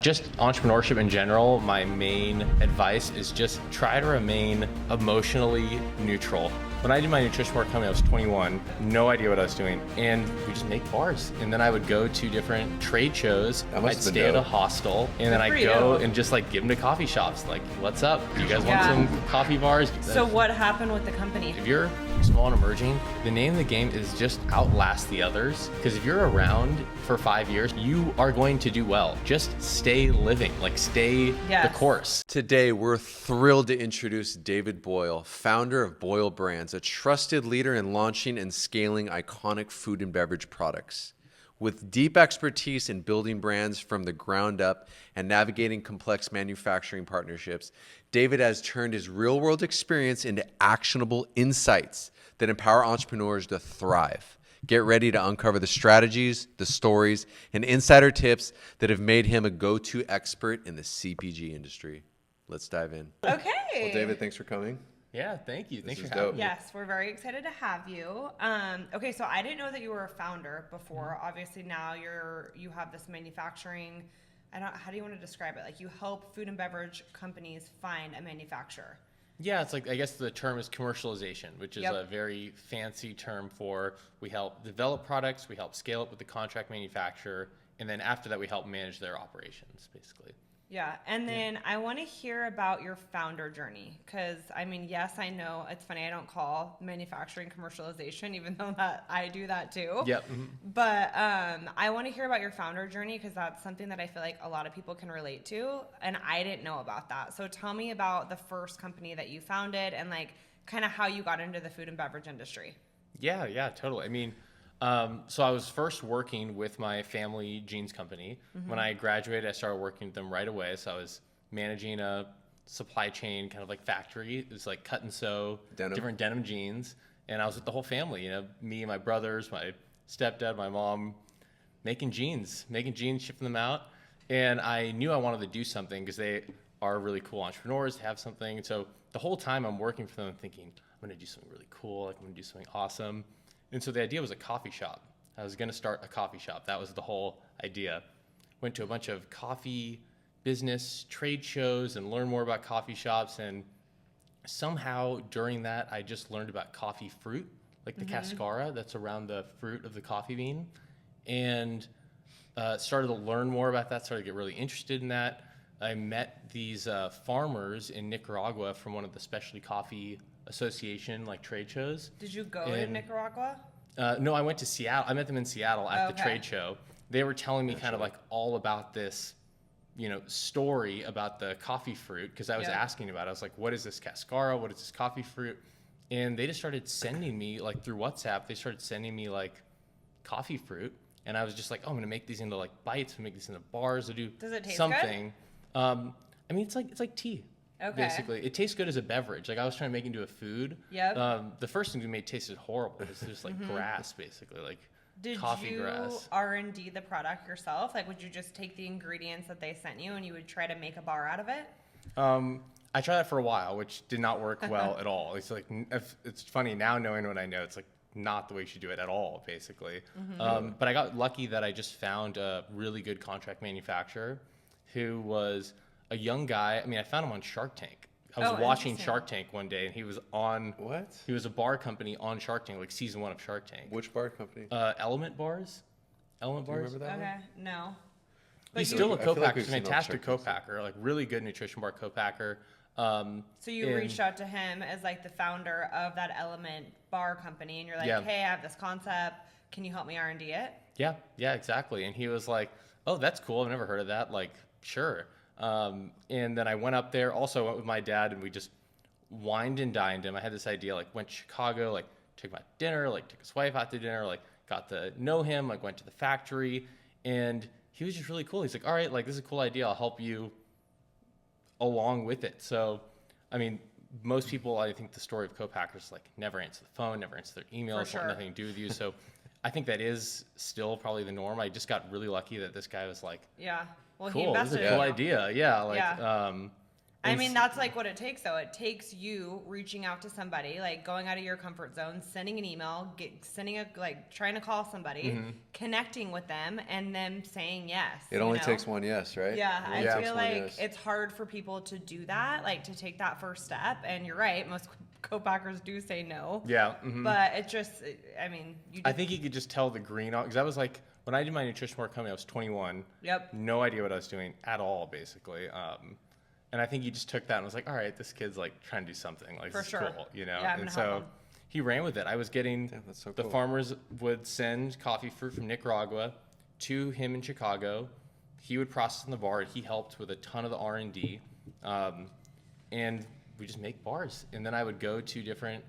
Just entrepreneurship in general, my main advice is just try to remain emotionally neutral. When I did my nutrition work company, I was 21, no idea what I was doing, and we just make bars. And then I would go to different trade shows. I'd stay at a hostel, and then I'd go and just like give them to coffee shops. Like, what's up? Do you guys want some coffee bars? So what happened with the company? If you're small and emerging, the name of the game is just outlast the others. Because if you're around for 5 years, you are going to do well. Just stay living, like stay the course. Today, we're thrilled to introduce David Boyle, founder of Boyle Brands, a trusted leader in launching and scaling iconic food and beverage products. With deep expertise in building brands from the ground up and navigating complex manufacturing partnerships, David has turned his real-world experience into actionable insights that empower entrepreneurs to thrive. Get ready to uncover the strategies, the stories, and insider tips that have made him a go-to expert in the CPG industry. Let's dive in. Okay. Well, David, thanks for coming. Yeah, thank you. Thanks for dope. having me. Yes, we're very excited to have you. Okay, so I didn't know that you were a founder before. Obviously now you have this manufacturing, how do you want to describe it? Like you help food and beverage companies find a manufacturer. Yeah, it's like, I guess the term is commercialization, which is a very fancy term for we help develop products, we help scale up with the contract manufacturer, and then after that we help manage their operations, basically. Yeah, and then I want to hear about your founder journey because, I mean, yes, I know it's funny I don't call manufacturing commercialization, even though that I do that too. Yep. But I want to hear about your founder journey because that's something that I feel like a lot of people can relate to, and I didn't know about that. So tell me about the first company that you founded and like kind of how you got into the food and beverage industry. Yeah, totally. I mean, so I was first working with my family jeans company. When I graduated, I started working with them right away. So I was managing a supply chain kind of like factory. It was like cut and sew, different denim jeans. And I was with the whole family, me, my brothers, my stepdad, my mom, making jeans, shipping them out. And I knew I wanted to do something because they are really cool entrepreneurs, have something. So the whole time I'm working for them, I'm thinking, I'm going to do something really cool. Like I'm going to do something awesome. And so the idea was a coffee shop. I was going to start a coffee shop. That was the whole idea. Went to a bunch of coffee business trade shows and learned more about coffee shops. And somehow during that, I just learned about coffee fruit, like the cascara that's around the fruit of the coffee bean. And started to learn more about that, started to get really interested in that. I met these farmers in Nicaragua from one of the specialty coffee association like trade shows. Did you go to Nicaragua? No, I went to Seattle. I met them in Seattle at the trade show. They were telling me kind of like all about this, story about the coffee fruit because I was asking about it. I was like, what is this cascara? What is this coffee fruit? And they just started sending me like through WhatsApp. They started sending me like coffee fruit, and I was just like, oh, I'm gonna make these into like bites. Make these into bars. Does it taste something. Good? I mean, it's like tea. Okay. Basically, it tastes good as a beverage. Like I was trying to make it into a food. Yep. The first thing we made tasted horrible. It's just like grass, basically, like coffee grass. Did you R&D the product yourself? Like, would you just take the ingredients that they sent you and you would try to make a bar out of it? I tried that for a while, which did not work well at all. It's like it's funny now knowing what I know. It's like not the way you should do it at all, basically. But I got lucky that I just found a really good contract manufacturer who was a young guy. I mean, I found him on Shark Tank. I was watching Shark Tank one day, and he was on. What? He was a bar company on Shark Tank, like season 1 of Shark Tank. Which bar company? Element Bars. Element Bars. Remember that one? No. But he's still a co-packer, fantastic co-packer, like really good nutrition bar co-packer. So you reached out to him as like the founder of that Element Bar company, and you're like, hey, I have this concept. Can you help me R&D it? Yeah, exactly. And he was like, oh, that's cool. I've never heard of that. Like, sure. And then I went up there, also went with my dad, and we just wined and dined him. I had this idea, like went to Chicago, like took him out to dinner, like took his wife out to dinner, like got to know him, like went to the factory, and he was just really cool. He's like, all right, like this is a cool idea. I'll help you along with it. So, I mean, most people, I think the story of co-packers like never answer the phone, never answer their emails, want nothing to do with you. So I think that is still probably the norm. I just got really lucky that this guy was like, well, cool, this is a cool idea. Yeah. I mean, that's like what it takes, though. It takes you reaching out to somebody, like going out of your comfort zone, sending an email, trying to call somebody, connecting with them, and them saying yes. It only takes one yes, right? Yeah, I It only feel takes one like yes. it's hard for people to do that, like to take that first step. And you're right, most co-packers do say no. Yeah. But it just, I mean, I think you could just tell the green on, because I was like, when I did my nutrition work company, I was 21. Yep. No idea what I was doing at all, basically. And I think he just took that and was like, all right, this kid's like trying to do something. Like, For this is sure. cool, you know? Yeah, I'm and gonna help so him. he ran with it. I was getting, that's so the cool. farmers would send coffee fruit from Nicaragua to him in Chicago. He would process in the bar. He helped with a ton of the R&D. And we just make bars. And then I would go to different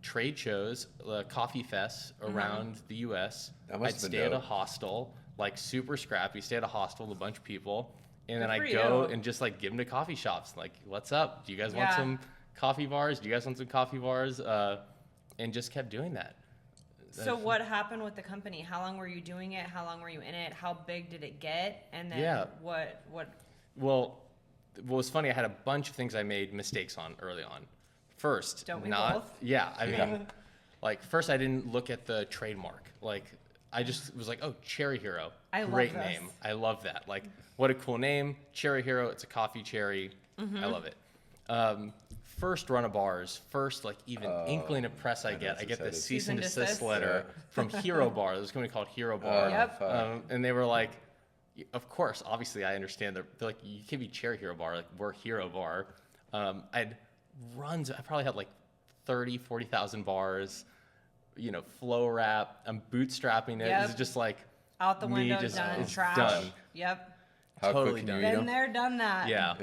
trade shows, coffee fests around the U.S. That must I'd have been stay at a dope. hostel, like super scrappy, stay at a hostel with a bunch of people. And then Good I'd for go you. and just like give them to coffee shops. Like, what's up? Do you guys want Yeah. some coffee bars? Do you guys want some coffee bars? And just kept doing that. So what happened with the company? How long were you doing it? How long were you in it? How big did it get? And then Yeah. what Well, what was funny, I had a bunch of things I made mistakes on early on. First, Don't we both? Yeah, I mean, like, first I didn't look at the trademark. Like, I just was like, oh, Cherry Hero. I love Great this. name. I love that. Like, what a cool name. Cherry Hero, it's a coffee cherry. Mm-hmm. I love it. First run of bars, first, like, even inkling of press I get the excited. cease and Cease and desist desist. letter from Hero Bar. There's a company called Hero Bar. Yep. And they were like, of course, obviously, I understand. They're like, you can't be Cherry Hero Bar. Like, we're Hero Bar. I probably had like 30, 40,000 bars, you know, flow wrap. I'm bootstrapping it. Yep. It's just like, out the me window, just- done, it's trash. done. Yep. How totally quick can you done. eat Been 'em? there, done that. yeah.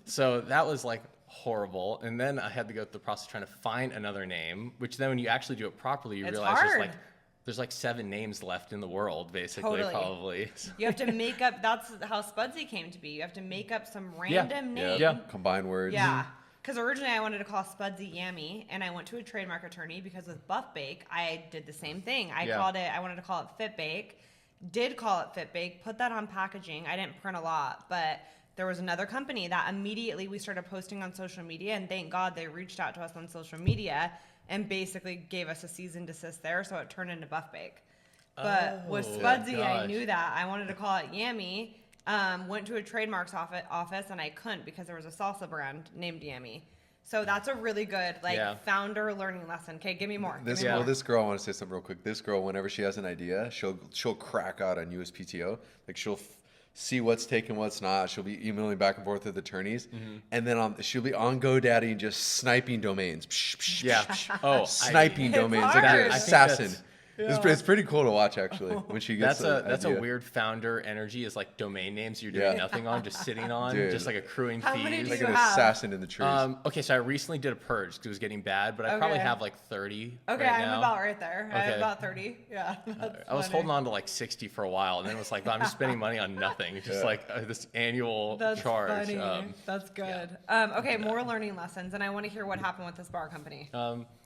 So that was like horrible. And then I had to go through the process of trying to find another name, which then when you actually do it properly, you It's realize hard. there's like 7 names left in the world, basically, Totally. probably. You have to make up. That's how Spudsy came to be. You have to make up some random Yeah. name. Yeah. Combine words. Yeah. Because originally I wanted to call Spudsy Yammy, and I went to a trademark attorney because with Buff Bake, I did the same thing. I wanted to call it Fit Bake, did call it Fit Bake, put that on packaging. I didn't print a lot, but there was another company that immediately we started posting on social media, and thank God they reached out to us on social media and basically gave us a cease and desist there, so it turned into Buff Bake. But with Oh, Spudsy, I gosh. knew that. I wanted to call it Yammy. Went to a trademarks office and I couldn't because there was a salsa brand named Yammy. So that's a really good Yeah. founder learning lesson. Okay, give me more. This give me Yeah. more. this girl, I want to say something real quick. This girl, whenever she has an idea, she'll crack out on USPTO. Like she'll see what's taken, what's not. She'll be emailing back and forth with attorneys, and then she'll be on GoDaddy and just sniping domains. Psh, psh, Yeah. psh, psh. Oh, sniping It's domains hard. like I an think assassin. that's- It's pretty cool to watch actually when she gets That's a idea. weird founder energy. Is like domain names you're doing Yeah. nothing on, just sitting on, Dude. just like accruing How many fees. do like you an have? assassin in the trees. Okay, so I recently did a purge because it was getting bad, but I probably Okay. have like 30 Okay, right I'm now. about right there. I have Okay. about 30. Yeah. I was holding on to like 60 for a while, and then it was like, I'm just spending money on nothing. It's just Yeah. like this annual That's charge. funny. That's good. Okay, more learning lessons, and I want to hear what happened with this bar company.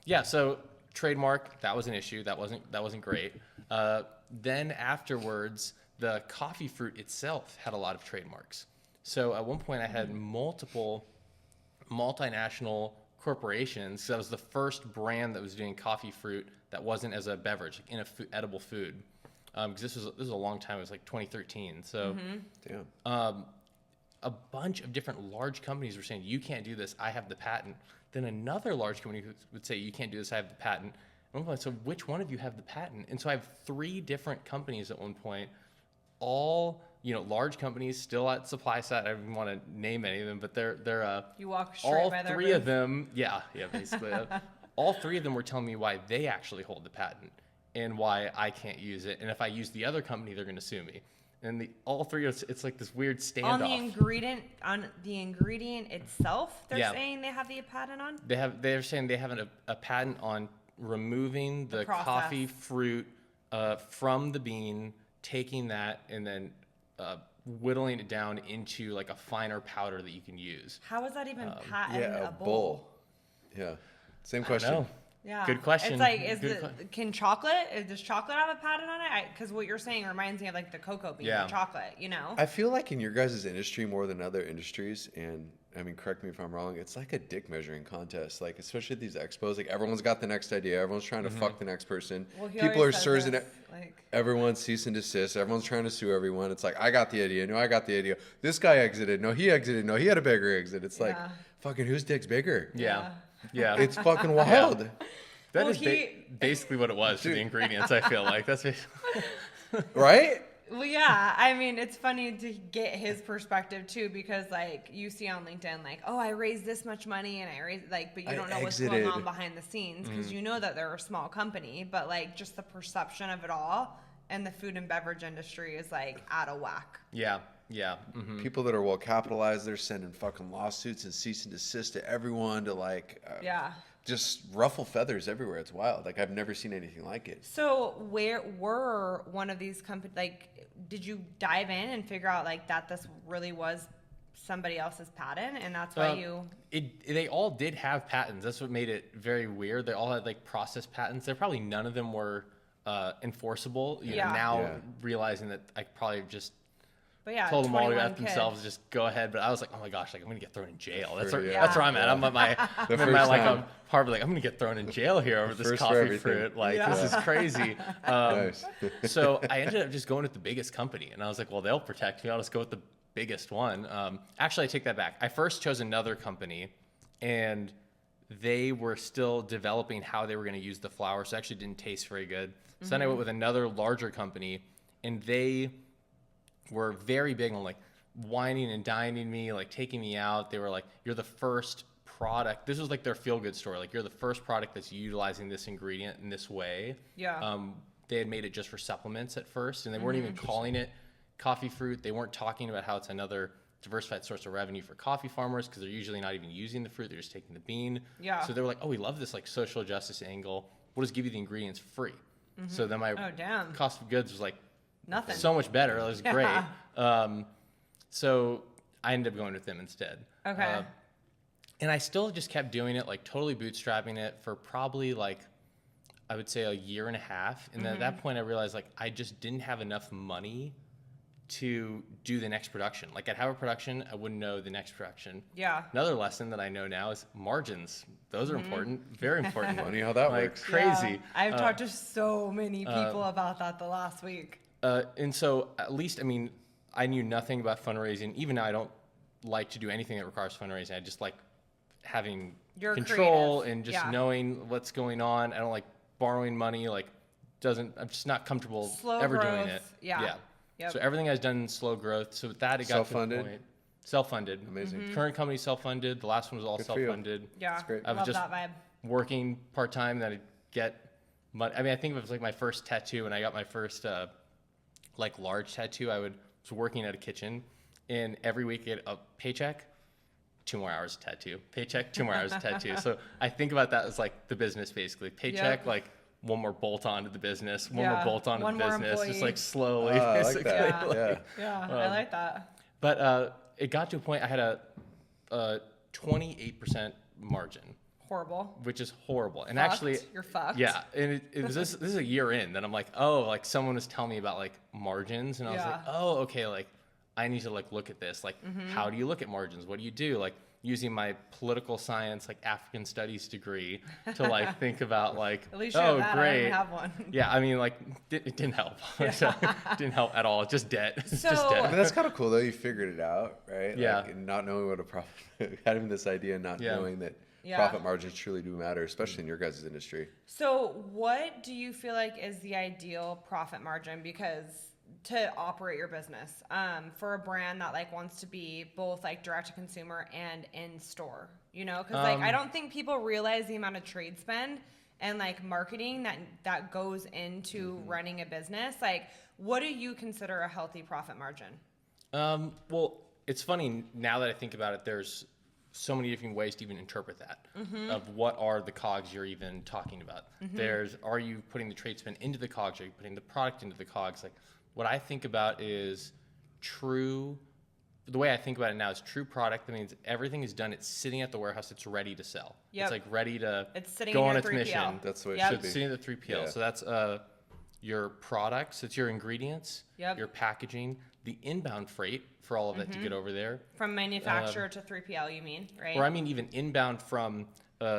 Yeah, so trademark, that was an issue. That wasn't great. Then afterwards, the coffee fruit itself had a lot of trademarks. So at one point, I had multiple multinational corporations. So that was the first brand that was doing coffee fruit that wasn't as a beverage, like in a edible food. Because this was a long time. It was like 2013. So. Damn. A bunch of different large companies were saying, you can't do this, I have the patent. Then another large company would say, you can't do this, I have the patent. And I'm like, so which one of you have the patent? And so I have 3 different companies at one point, all, large companies still at supply side. I don't want to name any of them, but they're You walk straight all by their 3 of booth. them, basically. All 3 of them were telling me why they actually hold the patent and why I can't use it. And if I use the other company, they're going to sue me. And all 3 of us, it's like this weird standoff. On the ingredient itself, they're Yeah. saying they have the patent on. They're saying they have a patent on removing the process. coffee fruit from the bean, taking that and then whittling it down into like a finer powder that you can use. How is that even Um, patentable? Yeah. Same I question. don't know. Yeah. Good question. It's like, Good does chocolate have a patent on it? Because what you're saying reminds me of like the cocoa bean, Yeah. the chocolate, I feel like in your guys' industry more than other industries, and I mean, correct me if I'm wrong, it's like a dick measuring contest. Like, especially at these expos, like everyone's got the next idea. Everyone's trying to fuck the next person. Well, he People are always says surging this, it. like, Everyone's cease and desist. Everyone's trying to sue everyone. It's like, I got the idea. No, I got the idea. This guy exited. No, he exited. No, he had a bigger exit. It's like, Yeah. fucking whose dick's bigger? Yeah. Yeah. It's fucking wild. That Well, is basically what it was for the ingredients, I feel like. That's Right? well, yeah. I mean, it's funny to get his perspective too, because like you see on LinkedIn, like, oh, I raised this much money and I raised like, but you don't know what's going on behind the scenes because you know that they're a small company, but like just the perception of it all and the food and beverage industry is like out of whack. Yeah. Yeah. Mm-hmm. People that are well capitalized, they're sending fucking lawsuits and cease and desist to everyone to like, just ruffle feathers everywhere. It's wild. Like I've never seen anything like it. So where were one of these companies, like, did you dive in and figure out like that this really was somebody else's patent and that's why they all did have patents. That's what made it very weird. They all had like process patents. There probably none of them were enforceable. You know, now realizing that I probably just told them all to have themselves just go ahead, but I was like, oh my gosh, like I'm gonna get thrown in jail. That's where I'm at. I'm at my like I'm gonna get thrown in jail here over this coffee fruit. Like this is crazy. So I ended up just going with the biggest company, and I was like, well, they'll protect me. I'll just go with the biggest one. Actually, I take that back. I first chose another company, and they were still developing how they were going to use the flour, so it actually didn't taste very good. So then I went with another larger company, and they were very big on like whining and dining me, like taking me out. They were like, you're the first product. This was like their feel good story. Like, you're the first product that's utilizing this ingredient in this way. Yeah. They had made it just for supplements at first, and they weren't even calling it coffee fruit. They weren't talking about how it's another diversified source of revenue for coffee farmers because they're usually not even using the fruit. They're just taking the bean. Yeah. So they were like, oh, we love this like social justice angle. We'll just give you the ingredients free. So then my cost of goods was like, nothing. So much better. It was great. So I ended up going with them instead. Okay. And I still just kept doing it, like totally bootstrapping it for probably like, I would say a year and a half. And then at that point I realized like I just didn't have enough money to do the next production. Like I'd have a production, I wouldn't know the next production. Yeah. Another lesson that I know now is margins. Those are important, very important. Funny how that like, works. Crazy. Yeah. I've talked to so many people about that the last week. And so at least, I mean, I knew nothing about fundraising. Even now I don't like to do anything that requires fundraising. I just like having control and just knowing what's going on. I don't like borrowing money. Like I'm just not comfortable doing it. Yeah. Yep. So everything I've done in slow growth. So with that, it got to the point. Self-funded. Amazing. Current company self-funded. The last one was all self-funded. Yeah. That's great. I was Love just that vibe. working part-time. Then I'd get money. I mean, I think it was like my first tattoo, and I got my first like large tattoo. I was working at a kitchen, and every week I get a paycheck, 2 more hours of tattoo. Paycheck, 2 more hours of tattoo. So I think about that as like the business basically. Paycheck, like one more bolt on to the business, one more bolt on to the business, just like slowly. I like that. I like that. But it got to a point I had a 28% margin. Horrible. Which is horrible. And Fucked. actually, You're fucked. Yeah, and it was this is a year in that I'm like, oh, like someone was telling me about like margins, and I was like, oh, okay, like I need to like look at this. Like, how do you look at margins? What do you do? Like using my political science, like African studies degree to like think about like, at least you have that. great. I don't have one. Yeah, I mean, like it didn't help. So, it didn't help at all. Just debt. It's So- just debt. But that's kind of cool though. You figured it out, right? Yeah. Like, and not knowing what a profit, having this idea, and not knowing that profit margins truly do matter, especially in your guys' industry. So what do you feel like is the ideal profit margin? Because to operate your business, for a brand that like wants to be both like direct to consumer and in store, you know, because like I don't think people realize the amount of trade spend and like marketing that goes into running a business. Like, what do you consider a healthy profit margin? Well, it's funny now that I think about it. There's so many different ways to even interpret that of what are the cogs you're even talking about. Are you putting the trade spend into the cogs? Are you putting the product into the cogs? Like, what I think about is the way I think about it now is true product. That means everything is done. It's sitting at the warehouse. It's ready to sell. Yep. It's like ready to sitting go in on your its 3PL. mission. That's the way it Yep. should be. Sitting at the 3PL. Yeah. So that's your products. It's your ingredients, your packaging, the inbound freight for all of that to get over there. From manufacturer to 3PL, you mean, right? Or I mean even inbound from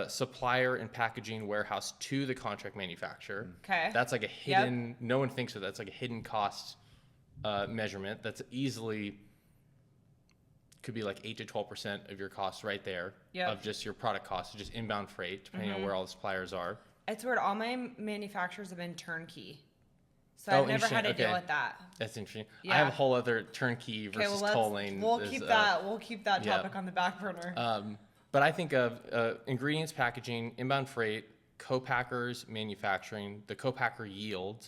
supplier and packaging warehouse to the contract manufacturer. Okay. That's like a hidden, no one thinks of that. That's like a hidden cost measurement that's easily could be like 8 to 12% of your cost right there of just your product cost, just inbound freight, depending on where all the suppliers are. It's weird. All my manufacturers have been turnkey. So I've never had to deal with that. That's interesting. Yeah. I have a whole other turnkey versus tolling. We'll keep that topic on the back burner. But I think of ingredients, packaging, inbound freight, co-packers, manufacturing, the co-packer yield,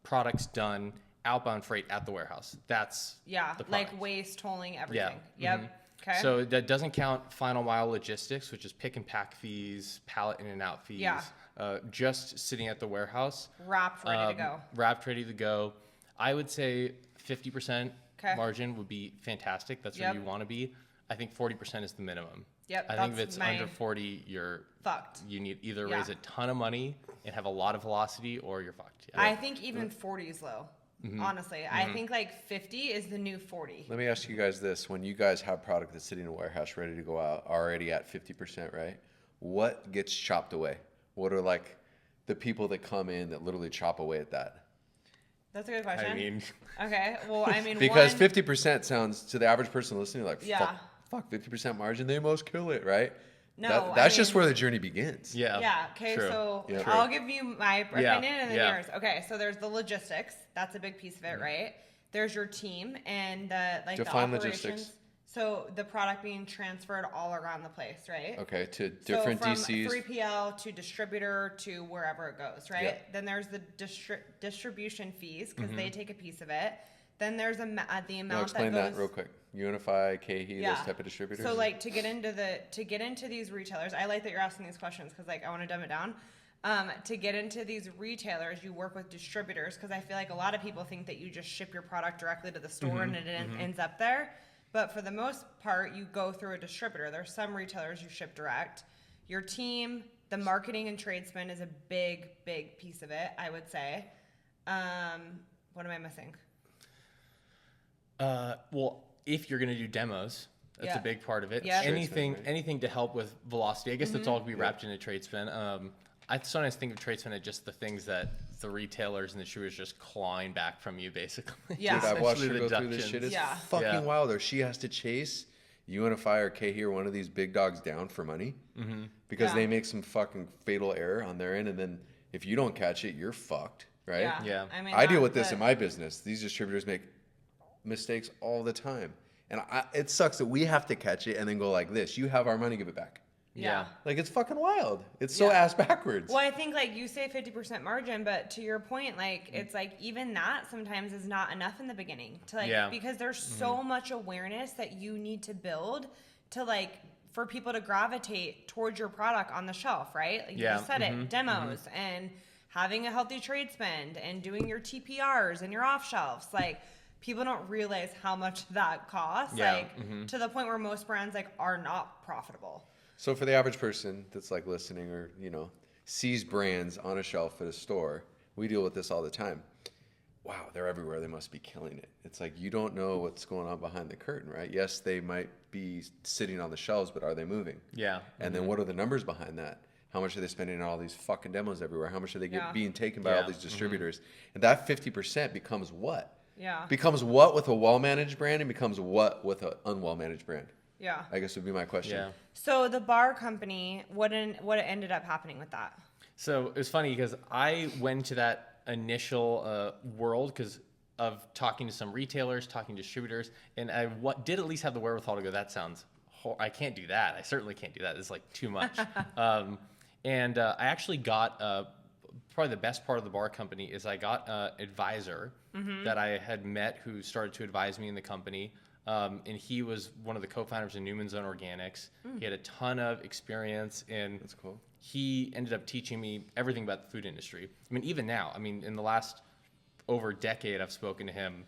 products done, outbound freight at the warehouse. That's the like waste, tolling, everything. Yeah. Yep. Okay. So that doesn't count final mile logistics, which is pick and pack fees, pallet in and out fees. Yeah. Just sitting at the warehouse. Wrapped, ready to go. Wrapped, ready to go. I would say 50% Okay. margin would be fantastic. That's where you want to be. I think 40% is the minimum. Yep, I think if it's under 40, you're fucked. You need either raise a ton of money and have a lot of velocity, or you're fucked. Yeah. I think even 40 is low. Honestly, I think like 50 is the new 40. Let me ask you guys this: when you guys have product that's sitting in a warehouse ready to go out, already at 50%, right? What gets chopped away? What are like the people that come in that literally chop away at that? That's a good question. I mean, okay. Well, I mean, because 50% sounds to the average person listening like, Yeah. fuck, 50% margin, they must kill it, right? No, that's I just mean- where the journey begins. yeah. Yeah. Okay. True. So Yeah. I'll give you my opinion and then Yeah. yours. Okay. So there's the logistics. That's a big piece of it, right? There's your team and the Define the operations. logistics. So the product being transferred all around the place, right? Okay, to different so from DCs. 3PL to distributor to wherever it goes, right? Yeah. Then there's the distribution fees because they take a piece of it. Then there's the amount No, explain that goes. that real quick. Unify, KHE, those type of distributors. So like to get into these retailers, I like that you're asking these questions because like I want to dumb it down. To get into these retailers, you work with distributors because I feel like a lot of people think that you just ship your product directly to the store and it ends up there. But for the most part, you go through a distributor. There's some retailers you ship direct. Your team, the marketing and trade spend is a big, big piece of it, I would say. What am I missing? Well, if you're going to do demos, that's a big part of it. Yeah. Anything to help with velocity. I guess that's all going to be wrapped into trade spend. I sometimes think of trade spend as just the things that the retailers and the distributors just clawing back from you, basically. Yeah. Dude, I've watched her Especially go through this shit. It's fucking wild. Or she has to chase Unify or KHE or one of these big dogs down for money because they make some fucking fatal error on their end. And then if you don't catch it, you're fucked, right? Yeah. I mean, I deal with this in my business. These distributors make mistakes all the time. And it sucks that we have to catch it and then go like this. You have our money, give it back. Yeah. Like, it's fucking wild. It's so ass backwards. Well, I think like you say 50% margin, but to your point, like it's like even that sometimes is not enough in the beginning to like because there's so much awareness that you need to build to like for people to gravitate towards your product on the shelf, right? Like you just said it, demos and having a healthy trade spend and doing your TPRs and your off shelves, like people don't realize how much that costs, like to the point where most brands like are not profitable. So for the average person that's like listening or, sees brands on a shelf at a store, we deal with this all the time. Wow, they're everywhere. They must be killing it. It's like you don't know what's going on behind the curtain, right? Yes, they might be sitting on the shelves, but are they moving? Yeah. And then what are the numbers behind that? How much are they spending on all these fucking demos everywhere? How much are they being taken by all these distributors? And that 50% becomes what? Yeah. Becomes what with a well-managed brand and becomes what with an unwell-managed brand? Yeah. I guess would be my question. Yeah. So the bar company, what ended up happening with that? So it was funny because I went to that initial world because of talking to some retailers, talking to distributors, and I did at least have the wherewithal to go, that sounds, I can't do that. I certainly can't do that. It's like too much. And I actually got, probably the best part of the bar company is I got an advisor that I had met who started to advise me in the company. And he was one of the co-founders of Newman's Own Organics. He had a ton of experience in. That's cool. He ended up teaching me everything about the food industry. I mean, even now, in the last over a decade, I've spoken to him.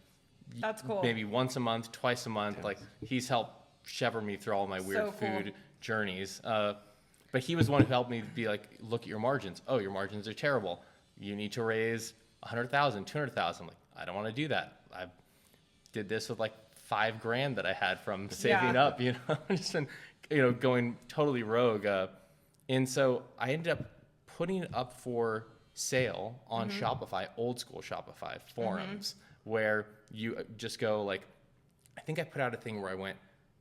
That's cool. Maybe once a month, twice a month. Yeah. Like he's helped shepherd me through all my weird food journeys. But he was the one who helped me be like, look at your margins. Oh, your margins are terrible. You need to raise 100,000, 200,000. Like, I don't want to do that. did this with like $5,000 that I had from saving up, you know, just been, you know, going totally rogue. And so I ended up putting it up for sale on Shopify, old school Shopify forums, where you just go like, I think I put out a thing where I went,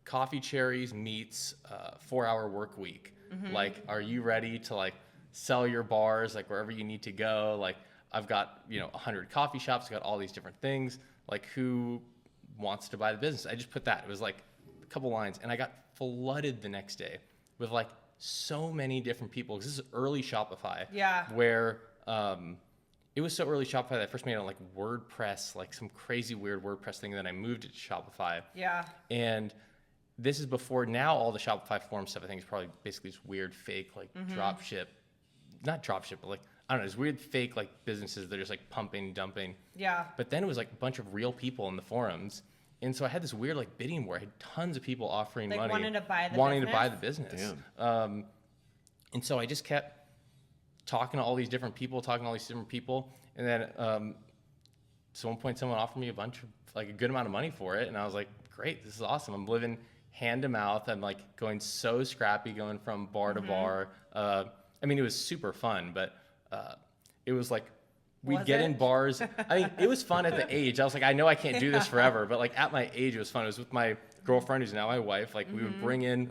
coffee cherries meets 4-hour work week. Like, are you ready to like sell your bars, like wherever you need to go? Like, I've got, you know, 100 coffee shops, got all these different things. Like, who wants to buy the business? I just put that. It was like a couple lines, and I got flooded the next day with like so many different people. Because this is early Shopify. Yeah. Where it was so early Shopify that I first made it on like WordPress, like some crazy weird WordPress thing. Then I moved it to Shopify. Yeah. And this is before now all the Shopify forum stuff I think is probably basically just weird fake like drop ship, not drop ship, but like, I don't know, it's weird fake like businesses that are just like pumping, dumping. Yeah. But then it was like a bunch of real people in the forums. And so I had this weird like bidding war. I had tons of people offering Like money. wanting to buy the business. Damn. And so I just kept talking to all these different people. And then so at one point someone offered me a good amount of money for it. And I was like, great, this is awesome. I'm living hand to mouth. I'm like going so scrappy, going from bar to bar. I mean, it was super fun, but it was like, we'd get in bars. I mean, it was fun at the age. I was like, I know I can't do this forever, but like at my age, it was fun. It was with my girlfriend, who's now my wife. Like we would bring in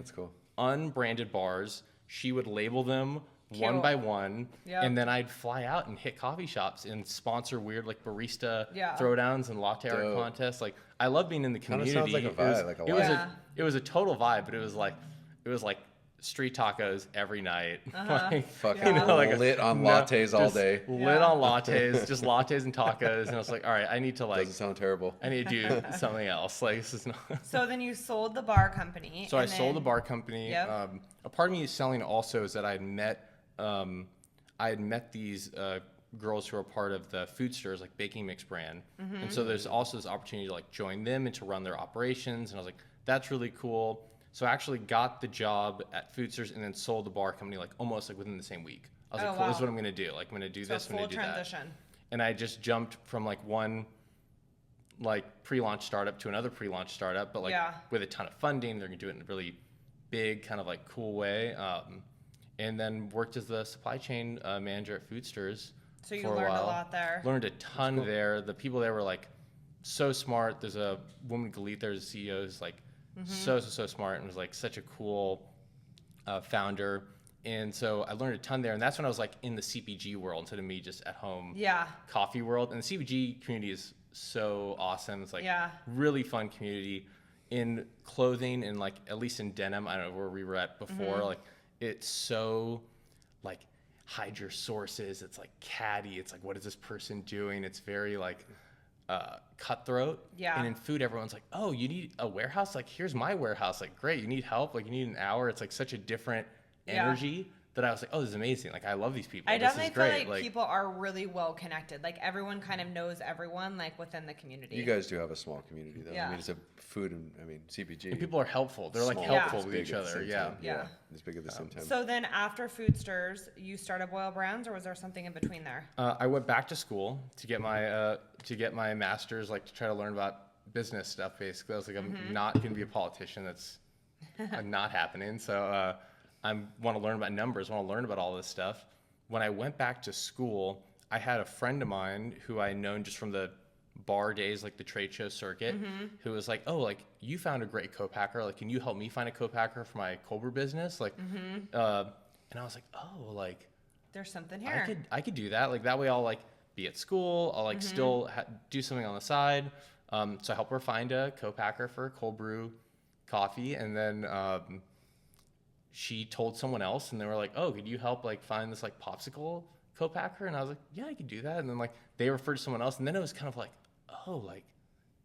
unbranded bars. She would label them one by one, and then I'd fly out and hit coffee shops and sponsor weird like barista throwdowns and latte art contests. Like I love being in the community. Sounds like a vibe. It was a total vibe, but it was like street tacos every night. Like, fucking lit on lattes all day. Lit on lattes, just lattes and tacos. And I was like, all right, I need to like. Doesn't sound terrible. I need to do something else. Like this is not. So then you sold the bar company. So I sold the bar company. Yep. A part of me selling also is that I had met these girls who are part of the Food Stirs, like baking mix brand. And so there's also this opportunity to like join them and to run their operations. And I was like, that's really cool. So I actually got the job at Food Stirs and then sold the bar company like almost like within the same week. I was like, cool, this is what I'm going to do. Like I'm going to do this, I'm going to do transition. that. And I just jumped from like one like pre-launch startup to another pre-launch startup, but like with a ton of funding. They're going to do it in a really big kind of like cool way. And then worked as the supply chain manager at Food Stirs. So you learned a lot there. Learned a ton there. The people there were like so smart. There's a woman, Galit, there's the CEO, who's like so smart and was like such a cool founder. And so I learned a ton there. And that's when I was like in the CPG world instead of me just at home coffee world. And the CPG community is so awesome. It's like really fun community in clothing and like at least in denim. I don't know where we were at before. Like it's so like hide your sources. It's like catty. It's like, what is this person doing? It's very like cutthroat. And in food, everyone's like, oh, you need a warehouse? Like, here's my warehouse. Like, great. You need help? Like, you need an hour? It's like such a different energy that I was like, oh, this is amazing. Like, I love these people. I definitely feel like people are really well connected. Like, everyone kind of knows everyone, like, within the community. You guys do have a small community, though. I mean, it's a food and, I mean, CPG. And people are helpful. They're, like, helpful with each other. It's big at the same time. So then after Food Stirs, you started Boyle Brands, or was there something in between there? I went back to school to get my master's, like, to try to learn about business stuff, basically. I was like, I'm not going to be a politician. That's not happening. So, I want to learn about numbers, want to learn about all this stuff. When I went back to school, I had a friend of mine who I had known just from the bar days, like the trade show circuit, who was like, oh, like you found a great co-packer. Like, can you help me find a co-packer for my cold brew business? Like, and I was like, oh, like there's something here. I could do that. Like that way I'll like be at school. I'll like still do something on the side. So I helped her find a co-packer for cold brew coffee. And then, she told someone else and they were like, oh, could you help like find this like popsicle co-packer? And I was like, yeah, I could do that. And then like they referred to someone else and then it was kind of like, oh, like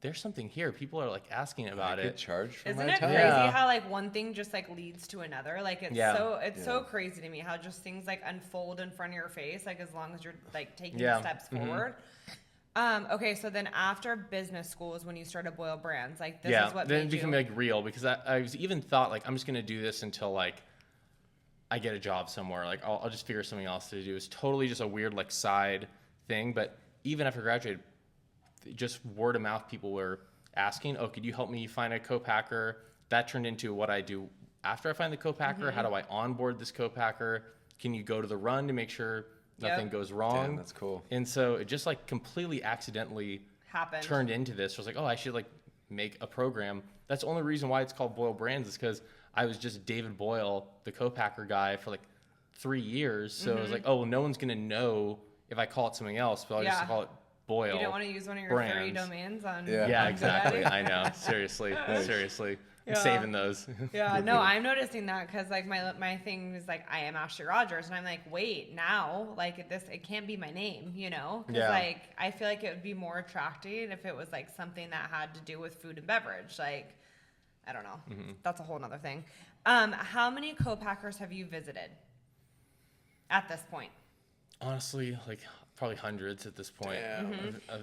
there's something here. People are like asking about it. Charge for Isn't my it time? crazy how like one thing just like leads to another? Like it's so crazy to me how just things like unfold in front of your face, like as long as you're like taking steps forward. Okay, so then after business school is when you started Boyle Brands. Like this is what then made it became like real because I was even thought like I'm just gonna do this until like I get a job somewhere. Like I'll just figure something else to do. It's totally just a weird like side thing. But even after I graduated, just word of mouth, people were asking, oh, could you help me find a co-packer? That turned into what I do after I find the co-packer. How do I onboard this co-packer? Can you go to the run to make sure nothing goes wrong? Damn, that's cool. And so it just like completely accidentally Happened. turned into this. I was like, oh, I should like make a program. That's the only reason why it's called Boyle Brands is because I was just David Boyle, the co-packer guy for like 3 years. So I was like, oh, well, no one's going to know if I call it something else, but I'll just call it Boyle. You don't want to use one of your Brands. 30 domains on. Yeah, on exactly. GoDaddy? I know. Seriously. Seriously. I'm Yeah. saving those. Yeah, no, I'm noticing that because like my thing is like I am Ashley Rogers, and I'm like, wait, now like it can't be my name, you know? Because like I feel like it would be more attractive if it was like something that had to do with food and beverage. Like, I don't know. That's a whole nother thing. How many co-packers have you visited at this point? Honestly, like probably hundreds at this point.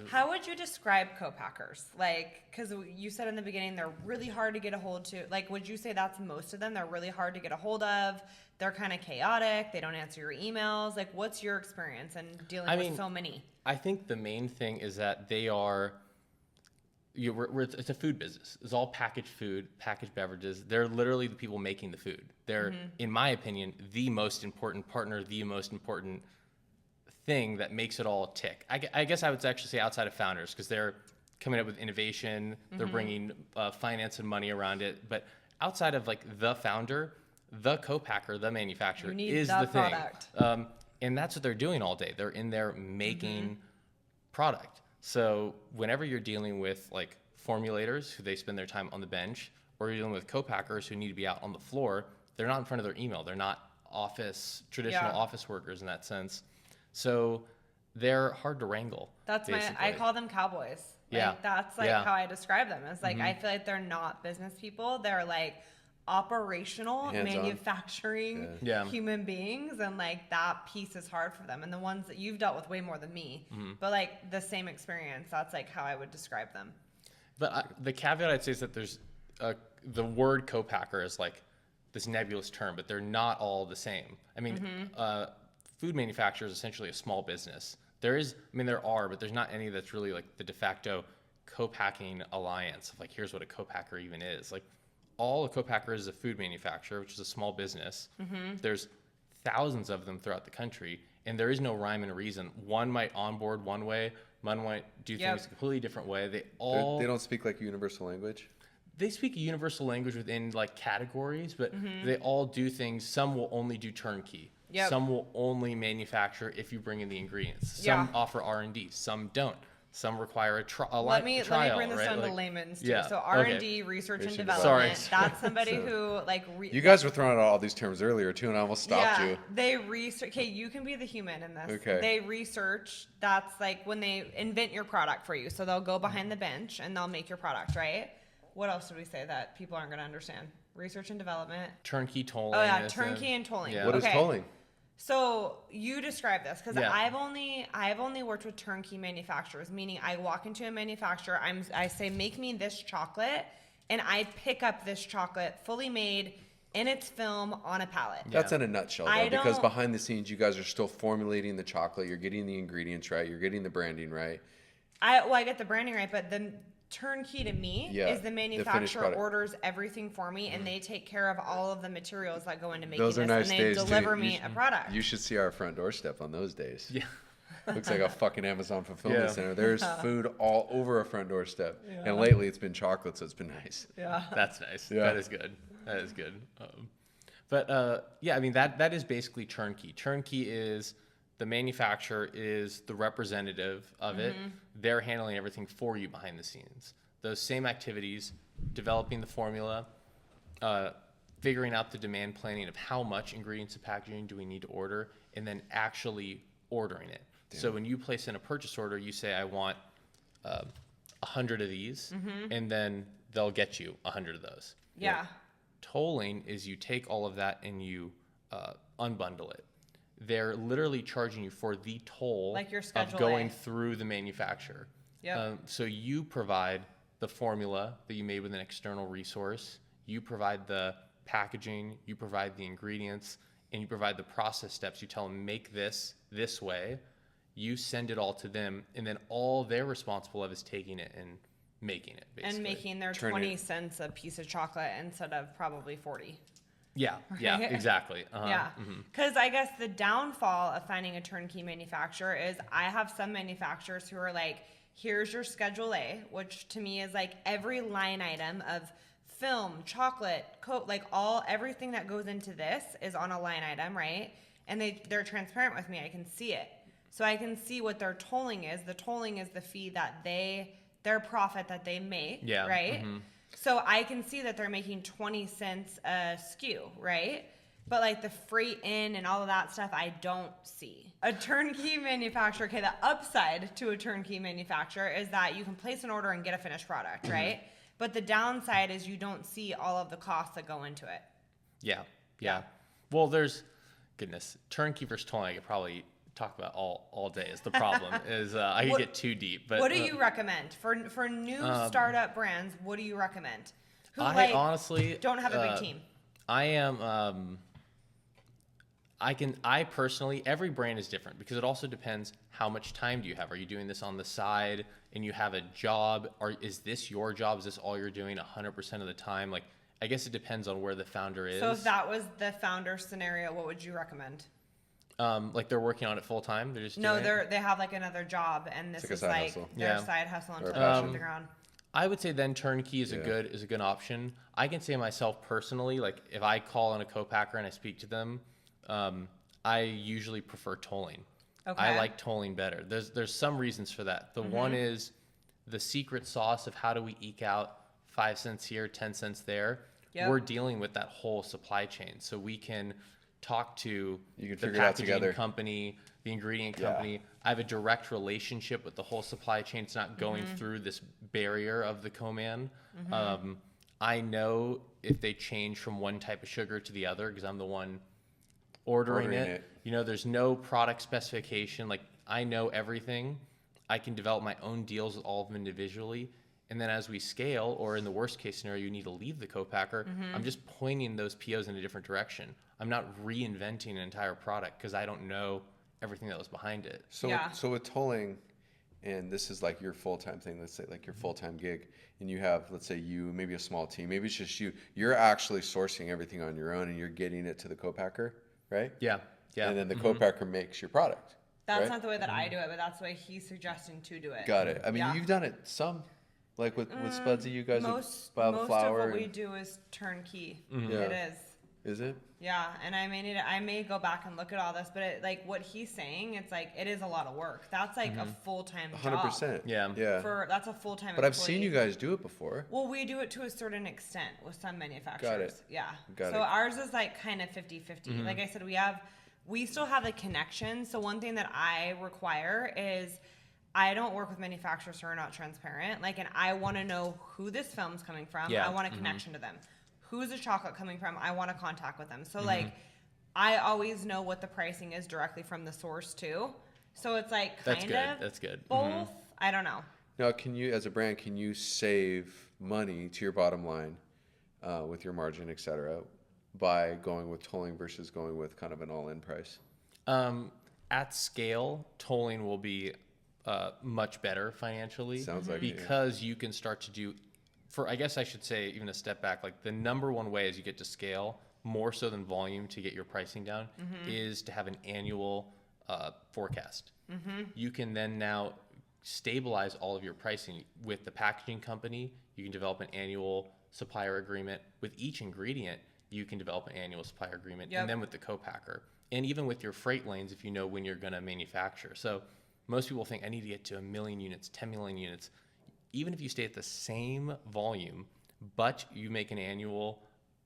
How would you describe co-packers? Like, because you said in the beginning they're really hard to get a hold to. Like, would you say that's most of them? They're really hard to get a hold of. They're kind of chaotic. They don't answer your emails. Like, what's your experience in dealing with so many? I think the main thing is that they are. It's a food business. It's all packaged food, packaged beverages. They're literally the people making the food. They're, in my opinion, the most important partner, the most important thing that makes it all tick. I guess I would actually say outside of founders because they're coming up with innovation. They're bringing finance and money around it. But outside of like the founder, the co-packer, the manufacturer is the product. thing. And that's what they're doing all day. They're in there making product. So whenever you're dealing with like formulators who they spend their time on the bench, or you're dealing with co-packers who need to be out on the floor, they're not in front of their email. They're not traditional office workers in that sense. So they're hard to wrangle. That's I call them cowboys. Like, that's like how I describe them. It's like, I feel like they're not business people. They're like operational, hands-on, manufacturing human beings. And like that piece is hard for them. And the ones that you've dealt with way more than me, but like the same experience, that's like how I would describe them. But the caveat I'd say is that there's the word co-packer is like this nebulous term, but they're not all the same. I mean, food manufacturer is essentially a small business. There are, but there's not any that's really like the de facto co-packing alliance of like, here's what a co-packer even is. Like all a co-packer is a food manufacturer, which is a small business. There's thousands of them throughout the country, and there is no rhyme and reason. One might onboard one way, one might do things a completely different way. They don't speak like a universal language. They speak a universal language within like categories, but they all do things. Some will only do turnkey. Some will only manufacture if you bring in the ingredients. Some offer R&D. Some don't. Some require a trial. Let me bring this down to layman's too. So R&D, research and development. That's somebody who like. You guys were throwing out all these terms earlier too, and I almost stopped you. They research. Okay, you can be the human in this. Okay. They research. That's like when they invent your product for you. So they'll go behind the bench and they'll make your product, right? What else did we say that people aren't going to understand? Research and development. Turnkey tolling. Oh yeah, turnkey and tolling. Yeah. What is tolling? So you describe this because I've only worked with turnkey manufacturers, meaning I walk into a manufacturer, I say make me this chocolate, and I pick up this chocolate fully made in its film on a pallet. That's in a nutshell, though, because behind the scenes you guys are still formulating the chocolate, you're getting the ingredients right, you're getting the branding right. I get the branding right, but the turnkey to me is the manufacturer orders everything for me, and they take care of all of the materials that go into making those are this, nice and they days, deliver me a product. You should see our front doorstep on those days. Yeah. Looks like a fucking Amazon fulfillment center. There's food all over a front doorstep. And lately it's been chocolate, so it's been nice. Yeah. That's nice. Yeah. That is good. That is good. I mean, that is basically turnkey. Turnkey is the manufacturer is the representative of it. They're handling everything for you behind the scenes. Those same activities, developing the formula, figuring out the demand planning of how much ingredients and packaging do we need to order, and then actually ordering it. So when you place in a purchase order, you say, I want 100 of these, and then they'll get you 100 of those. Yeah. Tolling is you take all of that and you unbundle it. They're literally charging you for the toll like your Schedule of going A. through the manufacturer. Yep. So you provide the formula that you made with an external resource. You provide the packaging. You provide the ingredients. And you provide the process steps. You tell them, make this way. You send it all to them. And then all they're responsible of is taking it and making it, basically. And making their 20 cents a piece of chocolate instead of probably 40. Yeah, yeah, exactly. Yeah, because I guess the downfall of finding a turnkey manufacturer is I have some manufacturers who are like, here's your Schedule A, which to me is like every line item of film, chocolate, coat, like everything that goes into this is on a line item, right? And they're transparent with me. I can see it. So I can see what their tolling is. The tolling is the fee that their profit that they make, right? So I can see that they're making 20 cents a SKU, right? But like the freight in and all of that stuff, I don't see. A turnkey manufacturer, okay, the upside to a turnkey manufacturer is that you can place an order and get a finished product, right? But the downside is you don't see all of the costs that go into it. Yeah. Well, goodness, turnkey versus tolling, I could probably talk about all day is the problem. I could get too deep. But what do you recommend for new startup brands? What do you recommend? Who honestly don't have a big team. I personally, every brand is different because it also depends how much time do you have. Are you doing this on the side and you have a job? Or is this your job? Is this all you're doing 100% of the time? Like, I guess it depends on where the founder is. So if that was the founder scenario, what would you recommend? Like they're working on it full time. They're just they have like another job, and this is like their side hustle until they hit the ground. I would say then turnkey is a good option. I can say myself personally, like if I call on a co-packer and I speak to them, I usually prefer tolling. Okay. I like tolling better. There's some reasons for that. The one is the secret sauce of how do we eke out 5 cents here, 10 cents there. Yep. We're dealing with that whole supply chain, so we can talk to the figure it out together. packaging company, the ingredient company. I have a direct relationship with the whole supply chain. It's not going through this barrier of the co-man. I know if they change from one type of sugar to the other because I'm the one ordering it. You know, there's no product specification. Like, I know everything. I can develop my own deals with all of them individually. And then as we scale, or in the worst case scenario, you need to leave the co-packer, I'm just pointing those POs in a different direction. I'm not reinventing an entire product because I don't know everything that was behind it. So with tolling, and this is like your full-time thing, let's say like your full-time gig, and you have, let's say maybe a small team, maybe it's just you're actually sourcing everything on your own and you're getting it to the co-packer, right? Yeah. And then the co-packer makes your product. That's right? not the way that I do it, but that's the way he's suggesting to do it. Got it. I mean, you've done it some, like with Spudsy, you guys buy the flour. Most of what we do is turnkey. It is. Is it? Yeah, and I may go back and look at all this, but like what he's saying, it's like it is a lot of work. That's like a full-time job. 100%. Yeah. That's a full-time. But I've seen you guys do it before. Well, we do it to a certain extent with some manufacturers. Got it. Yeah. Got it. So ours is like kind of 50-50. Like I said, we still have the connection. So one thing that I require is I don't work with manufacturers who are not transparent. Like, and I want to know who this film's coming from. Yeah. I want a connection to them. Who's the chocolate coming from? I want to contact with them. So like, I always know what the pricing is directly from the source too. So it's like That's good. both. I don't know. Now, as a brand, can you save money to your bottom line with your margin, et cetera, by going with tolling versus going with kind of an all-in price? At scale, tolling will be much better financially. Sounds like because you can start to do, I guess I should say, even a step back, like the number one way as you get to scale, more so than volume to get your pricing down, is to have an annual forecast. You can then now stabilize all of your pricing with the packaging company. You can develop an annual supplier agreement with each ingredient. You can develop an annual supplier agreement, and then with the co-packer, and even with your freight lanes, if you know when you're going to manufacture. So most people think I need to get to 1 million units, 10 million units. Even if you stay at the same volume, but you make an annual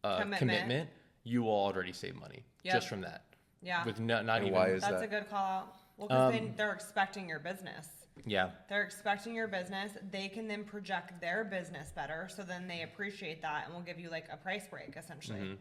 commitment, you will already save money just from that. Yeah. With not even. Why is That's that? a good call out. Well, because they're expecting your business. Yeah. They're expecting your business. They can then project their business better. So then they appreciate that and will give you like a price break essentially.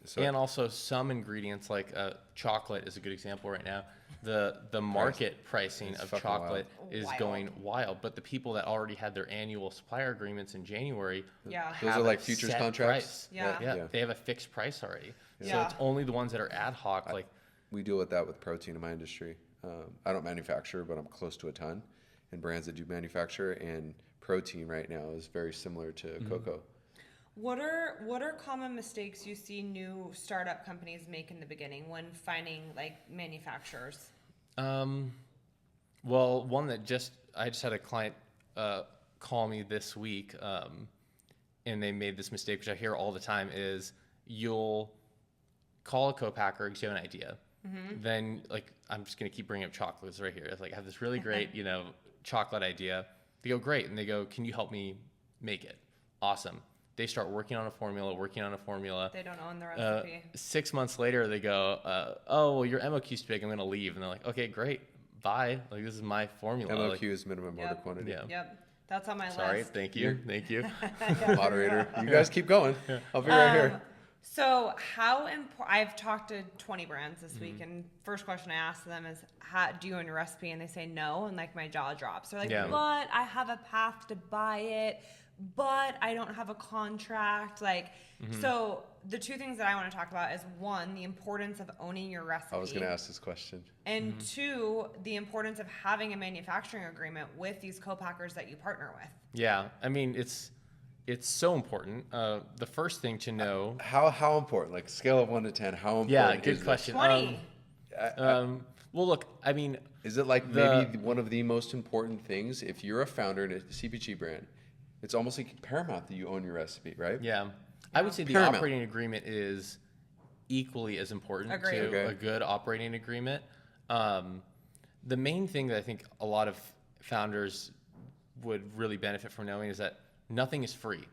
So, And also some ingredients like chocolate is a good example right now. The market pricing of chocolate is going wild, but the people that already had their annual supplier agreements in January, those are like futures contracts. Yeah. They have a fixed price already. So Yeah. it's only the ones that are ad hoc. We deal with that with protein in my industry. I don't manufacture, but I'm close to a ton. and brands that do manufacture, and protein right now is very similar to cocoa. What are common mistakes you see new startup companies make in the beginning when finding like manufacturers? Well, one that I just had a client call me this week, and they made this mistake, which I hear all the time, is you'll call a co-packer because you have an idea. Then, like, I'm just going to keep bringing up chocolates right here. It's like, I have this really great, chocolate idea. They go, great. And they go, can you help me make it? Awesome. They start working on a formula. They don't own the recipe. 6 months later, they go, oh, well, your MOQ's big. I'm going to leave. And they're like, okay, great. Bye. Like, this is my formula. MOQ is minimum order quantity. Yeah. Yep. That's on my list. Sorry. Thank you. Moderator. You guys keep going. I'll be right here. So how important? I've talked to 20 brands this week, and first question I ask them is, do you own your recipe? And they say no, and like my jaw drops. They're like, but I have a path to buy it, but I don't have a contract. Like, so the two things that I want to talk about is one, the importance of owning your recipe. I was going to ask this question. And two, the importance of having a manufacturing agreement with these co-packers that you partner with. Yeah. I mean, it's so important. The first thing to know. How important? Like scale of 1 to 10. How important? Yeah, is good this? question. 20. Well, look, I mean, Is it like maybe one of the most important things? If you're a founder in a CPG brand, it's almost like paramount that you own your recipe, right? yeah, I would say the Paramount. operating agreement is equally as important Agreed. to Okay. a good operating agreement. The main thing that I think a lot of founders would really benefit from knowing is that nothing is free.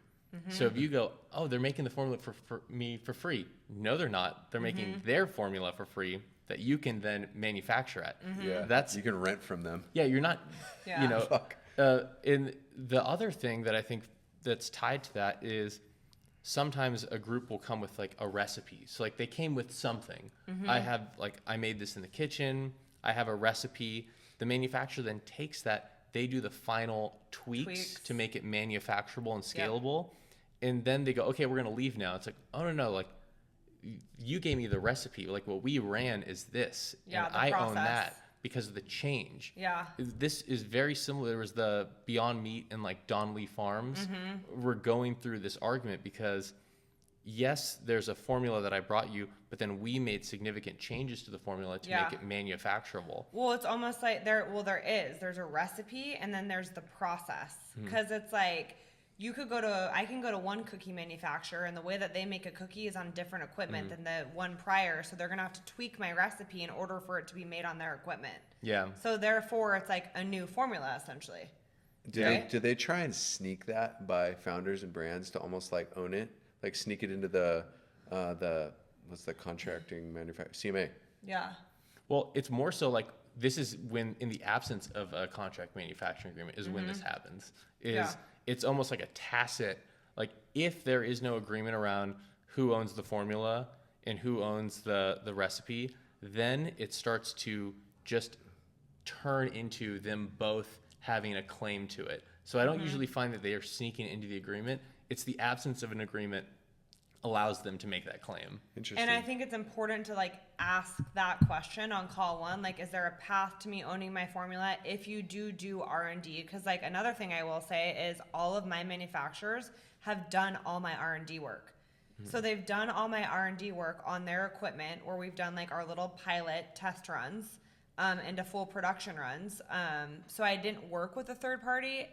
So if you go, oh, they're making the formula for me for free. No, they're not. They're making their formula for free that you can then manufacture at. Yeah. You can rent from them. Yeah, you're not, Yeah. Fuck. and the other thing that I think that's tied to that is sometimes a group will come with like a recipe. So like they came with something. I made this in the kitchen. I have a recipe. The manufacturer then takes that. They do the final tweaks to make it manufacturable and scalable. And then they go, okay, we're going to leave now. It's like, oh, no, like you gave me the recipe. Like what we ran is this. Yeah, and the I own process. that because of the change. Yeah. This is very similar. There was the Beyond Meat and like Don Lee Farms. We're going through this argument because yes, there's a formula that I brought you, but then we made significant changes to the formula to make it manufacturable. Well, it's almost like there's a recipe and then there's the process. Because it's like I can go to one cookie manufacturer and the way that they make a cookie is on different equipment than the one prior. So they're going to have to tweak my recipe in order for it to be made on their equipment. Yeah. So therefore it's like a new formula essentially. Do they try and sneak that by founders and brands to almost like own it? Like sneak it into the what's the contracting manufacturer, CMA? Yeah. Well, it's more so like this is when, in the absence of a contract manufacturing agreement, is when this happens. It's almost like a tacit, like if there is no agreement around who owns the formula and who owns the recipe, then it starts to just turn into them both having a claim to it. So I don't usually find that they are sneaking into the agreement. It's the absence of an agreement allows them to make that claim. Interesting. And I think it's important to like ask that question on call one, like, is there a path to me owning my formula if you do R&D? Because like another thing I will say is all of my manufacturers have done all my R&D work. So they've done all my R&D work on their equipment where we've done like our little pilot test runs into full production runs. So I didn't work with a third party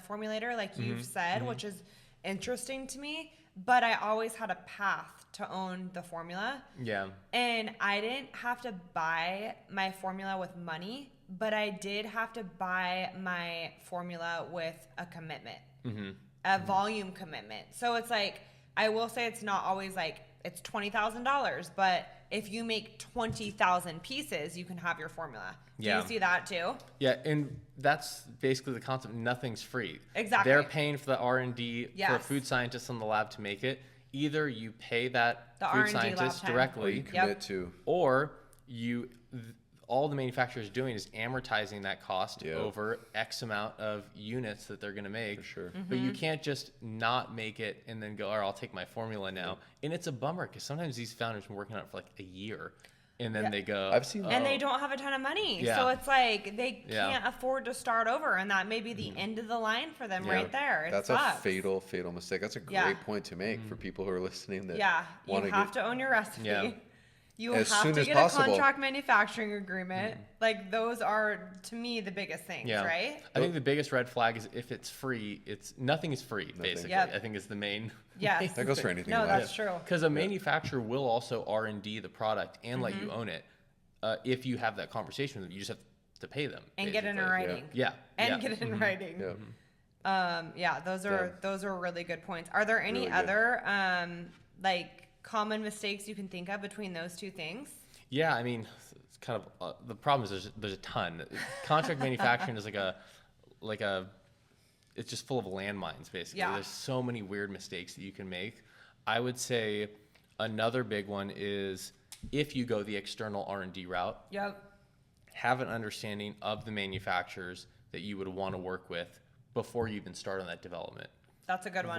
formulator like you've said, which is interesting to me, but I always had a path to own the formula. Yeah. And I didn't have to buy my formula with money, but I did have to buy my formula with a commitment, a volume commitment. So it's like, I will say it's not always like it's $20,000, but if you make 20,000 pieces, you can have your formula. Do you see that too? Yeah, and that's basically the concept. Nothing's free. Exactly. They're paying for the R&D for a Yes. food scientist in the lab to make it. Either you pay that The food R&D lab scientist time. Or directly, you commit to. or all the manufacturer is doing is amortizing that cost over X amount of units that they're going to make. For sure. But you can't just not make it and then go, all right, I'll take my formula now. And it's a bummer because sometimes these founders have been working on it for like a year. and then they go. I've seen- And they don't have a ton of money. Yeah. So it's like they Yeah. can't afford to start over. And that may be the end of the line for them Yeah. right there. It That's sucks. a fatal mistake. That's a great Yeah. point to make for people who are listening. That Yeah. You wanna have to own your recipe. Yeah. You As have soon to as get possible. a contract manufacturing agreement. Like those are, to me, the biggest things, Yeah. right? I think the biggest red flag is if it's free, nothing is free, basically. Yep. I think is the main. Yes. That goes for anything. No, in life. that's true. Because a manufacturer will also R&D the product and let you own it. If you have that conversation with them, you just have to pay them. And get it in basically. writing. Yeah. And yeah. get it in writing. Yeah. Those are really good points. Are there any Really good. other like common mistakes you can think of between those two things? Yeah, I mean, it's kind of the problem is there's a ton. Contract manufacturing is like a it's just full of landmines basically. Yeah. There's so many weird mistakes that you can make. I would say another big one is if you go the external R&D route, Yep. have an understanding of the manufacturers that you would want to work with before you even start on that development. That's a good one.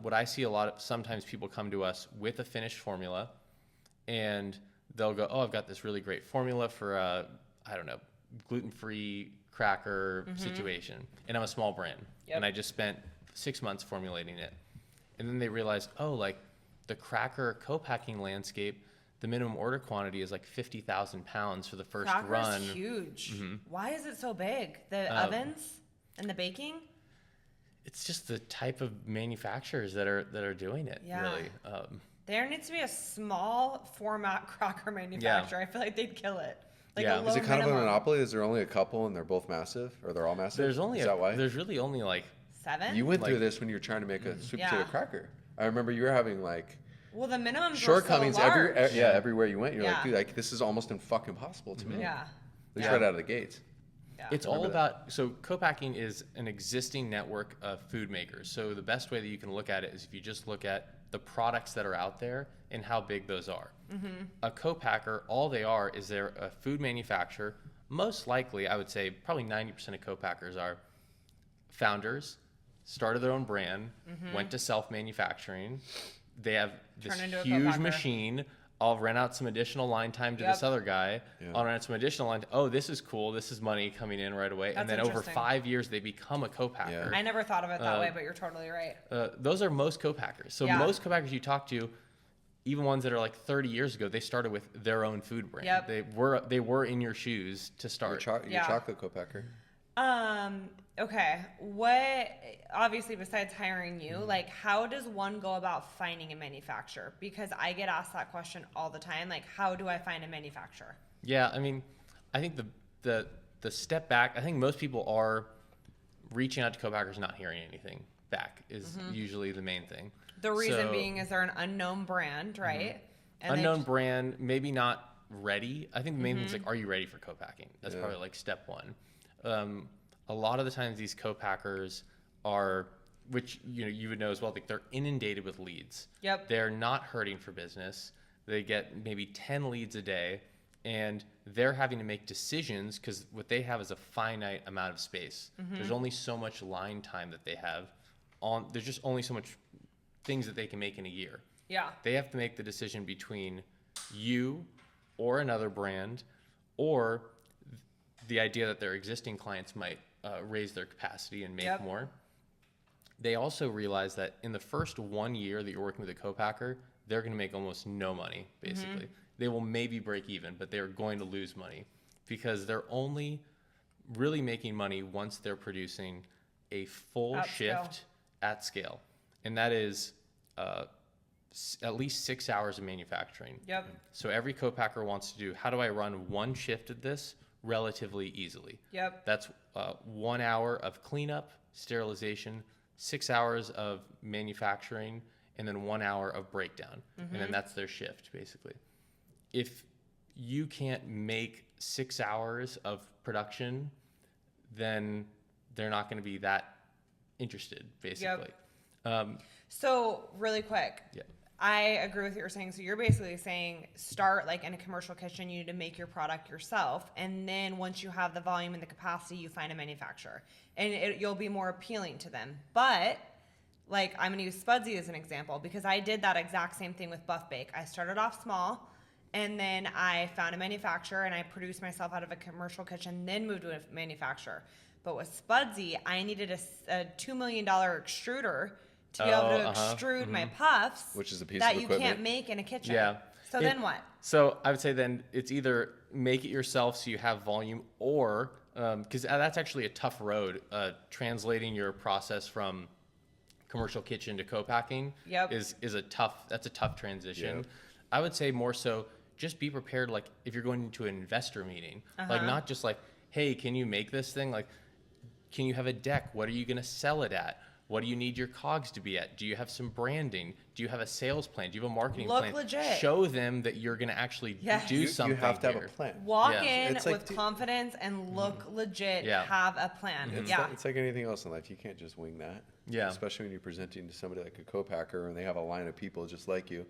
What I see a lot of, sometimes people come to us with a finished formula and they'll go, oh, I've got this really great formula for a, I don't know, gluten-free cracker situation. And I'm a small brand. Yep. And I just spent 6 months formulating it. And then they realize, oh, like the cracker co-packing landscape, the minimum order quantity is like 50,000 pounds for the first Cracker's run. huge. Why is it so big? The ovens and the baking? It's just the type of manufacturers that are doing it, Yeah. really. There needs to be a small format cracker manufacturer. I feel like they'd kill it. Like Yeah. a Is Is low it kind of a minimum. monopoly? Is there only a couple and they're both massive, or they're all massive? There's only Is that why? there's really only like 7? You went through like- this when you were trying to make a sweet Yeah. potato cracker. I remember you were having like Well, the minimums shortcomings were so large. everywhere you went. You're like, Yeah. dude, like this is almost fucking impossible to me. Yeah. At least Yeah. right out of the gates. Yeah. It's all Remember about, so co-packing is an existing network of food makers. So the best way that you can look at it is if you just look at the products that are out there and how big those are. A co-packer, all they are is they're a food manufacturer. Most likely, I would say probably 90% of co-packers are founders, started their own brand, went to self-manufacturing. They have this Turned into a huge co-packer. machine. I'll rent out some additional line time to this Yep. other guy. Yeah. I'll rent some additional line. Oh, this is cool. This is money coming in right away. That's And then over interesting. 5 years, they become a co-packer. Yeah. I never thought of it that way, but you're totally right. Those are most co-packers. So Yeah. most co-packers you talk to, even ones that are like 30 years ago, they started with their own food brand. Yep. They were in your shoes to Your, start. your Yeah. chocolate co-packer. Okay. What, obviously, besides hiring you, like, how does one go about finding a manufacturer? Because I get asked that question all the time. Like, how do I find a manufacturer? Yeah, I mean, I think the step back, I think most people are reaching out to co-packers, not hearing anything back is usually the main thing. The reason So- being is they're an unknown brand, right? And they unknown brand, maybe not ready. I think the main thing is Mm-hmm. like, are you ready for co-packing? That's Yeah. probably like step one. A lot of the times these co-packers are, which you would know as well, like they're inundated with leads. Yep. They're not hurting for business. They get maybe 10 leads a day, and they're having to make decisions because what they have is a finite amount of space. Mm-hmm. There's only so much line time that they have. There's just only so much things that they can make in a year. Yeah. They have to make the decision between you or another brand or the idea that their existing clients might raise their capacity and make Yep. more. They also realize that in the first 1 year that you're working with a co-packer, they're going to make almost no money, basically. They will maybe break even, but they're going to lose money because they're only really making money once they're producing a full At scale. shift at scale. And that is at least 6 hours of manufacturing. Yep. So every co-packer wants to do, how do I run one shift of this relatively easily? Yep. That's 1 hour of cleanup, sterilization, 6 hours of manufacturing, and then 1 hour of breakdown. And then that's their shift, basically. If you can't make 6 hours of production, then they're not going to be that interested, basically. So, really quick. Yeah. I agree with what you're saying. So you're basically saying start like in a commercial kitchen, you need to make your product yourself. And then once you have the volume and the capacity, you find a manufacturer and you'll be more appealing to them. But like I'm going to use Spudsy as an example because I did that exact same thing with Buff Bake. I started off small And then I found a manufacturer and I produced myself out of a commercial kitchen, then moved to a manufacturer. But with Spudsy, I needed a $2 million extruder to be able to extrude my puffs, Which is a piece that of you equipment. can't make in a kitchen. Yeah. So then what? So I would say then it's either make it yourself so you have volume, or because that's actually a tough road. Translating your process from commercial kitchen to co-packing is a tough transition. Yep. I would say more so just be prepared. Like if you're going into an investor meeting, like not just like, hey, can you make this thing? Like, can you have a deck? What are you going to sell it at? What do you need your cogs to be at? Do you have some branding? Do you have a sales plan? Do you have a marketing plan? Look legit. Show them that you're going to actually do something. You have to have here. a plan. Walk Yeah. in It's like, with confidence and look legit. Yeah. Have a plan. It's like anything else in life. You can't just wing that. Yeah. Especially when you're presenting to somebody like a co-packer and they have a line of people just like you.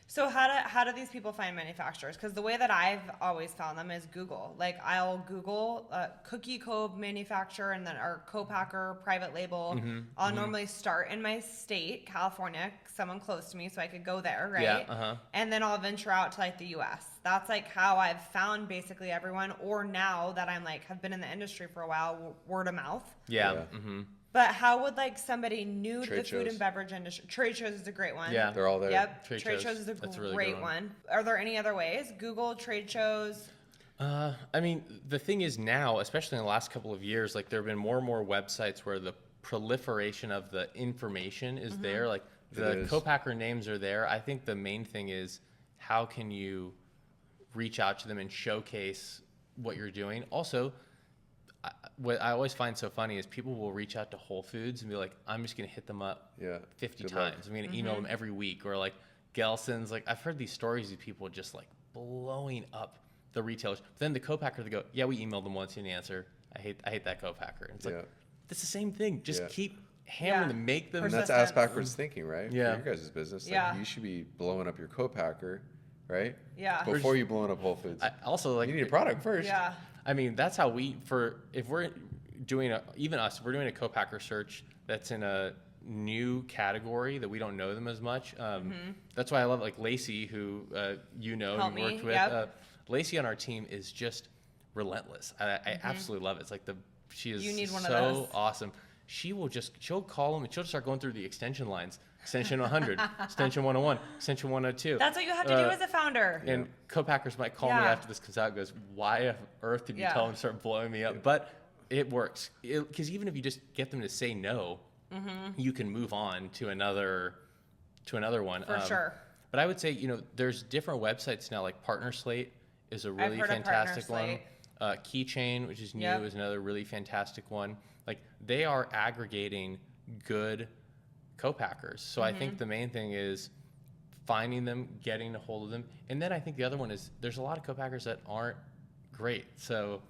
So how do these people find manufacturers? Because the way that I've always found them is Google. Like I'll Google cookie co manufacturer and then our co-packer private label. I'll normally start in my state, California, someone close to me, so I could go there, right? Yeah. And then I'll venture out to like the U.S. That's like how I've found basically everyone. Or now that I'm like have been in the industry for a while, word of mouth. Yeah. Yeah. Mm-hmm. But how would like somebody new to Trade the food shows. and beverage industry? Trade shows is a great one. Yeah. They're all there. Yep. Trade Trade shows. shows is a That's a really great good one. Are there any other ways? Google trade shows. I mean, the thing is now, especially in the last couple of years, like there have been more and more websites where the proliferation of the information is there. Like the co-packer names are there. I think the main thing is how can you reach out to them and showcase what you're doing. Also, what I always find so funny is people will reach out to Whole Foods and be like, I'm just going to hit them up 50 Good luck. times. I'm going to email them every week. Or like Gelson's, like I've heard these stories of people just like blowing up the retailers. But then the co-packer, they go, yeah, we emailed them once, didn't answer. I hate that co-packer. And it's like, it's the same thing. Just keep hammering them, make them. And that's ass backwards thinking, right? Yeah. For your guys' business. Like, Yeah. you should be blowing up your co-packer, right? Yeah. Before you blowing up Whole Foods. Also, like you need a product first. Yeah. I mean, that's how if we're doing we're doing a co-packer search that's in a new category that we don't know them as much. That's why I love like Lacey, who you worked with. Lacey on our team is just relentless. I absolutely love it. It's like she is You need one of so those. awesome. She'll call them and she'll just start going through the extension lines. Extension 100, extension 101, extension 102. That's what you have to do as a founder. And co-packers might call me after this comes out and goes, why on earth did you tell them to start blowing me up? But it works. Because even if you just get them to say no, you can move on to another one. For sure. But I would say, there's different websites now, like Partner Slate is a really heard of fantastic Partner one. Slate. Keychain, which is new, is another really fantastic one. Like they are aggregating good co-packers. So I think the main thing is finding them, getting a hold of them. And then I think the other one is there's a lot of co-packers that aren't great. So